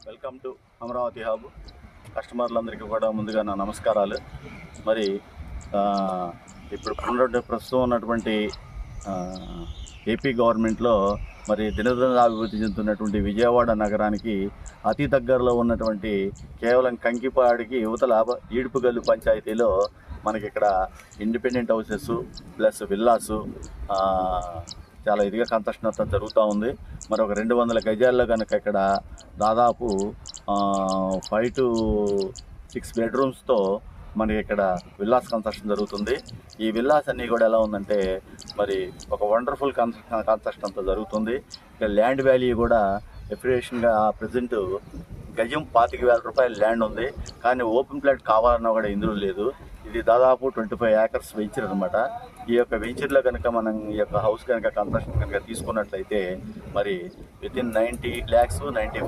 Welcome to Amaravati hub. కస్టమర్లందరికీ కూడా ముందుగా నా నమస్కారాలు. మరి ఇప్పుడు ప్రస్తుతం ఉన్నటువంటి ఏపీ గవర్నమెంట్లో మరి దినదిన అభివృద్ధి చెందుతున్నటువంటి విజయవాడ నగరానికి అతి దగ్గరలో ఉన్నటువంటి కేవలం కంకిపాడికి యువతల ఈడుపుగల్లు పంచాయతీలో మనకి ఇక్కడ ఇండిపెండెంట్ హౌసెస్ ప్లస్ విల్లాసు చాలా ఇదిగా కన్స్ట్రక్షన్ అంతా జరుగుతూ ఉంది. మరి ఒక 200 గజాల్లో కనుక ఇక్కడ దాదాపు 5 to 6 బెడ్రూమ్స్తో మనకి ఇక్కడ విల్లాస్ కన్స్ట్రక్షన్ జరుగుతుంది. ఈ విల్లాస్ అన్నీ కూడా ఎలా ఉందంటే మరి ఒక వండర్ఫుల్ కన్స్ట్రక్షన్ అంతా జరుగుతుంది. ఇక్కడ ల్యాండ్ వాల్యూ కూడా ఎఫిషియెంట్గా ప్రజెంట్ గజం 25,000 రూపాయల ల్యాండ్ ఉంది. కానీ ఓపెన్ ప్లాట్ కావాలన్నా కూడా ఇందులో లేదు. ఇది దాదాపు 25 acres వెంచర్ అనమాట. ఈ యొక్క వెంచర్లో కనుక మనం ఈ యొక్క హౌస్ కనుక కన్స్ట్రక్షన్ కనుక తీసుకున్నట్లయితే మరి వితిన్ 90 lakhs 90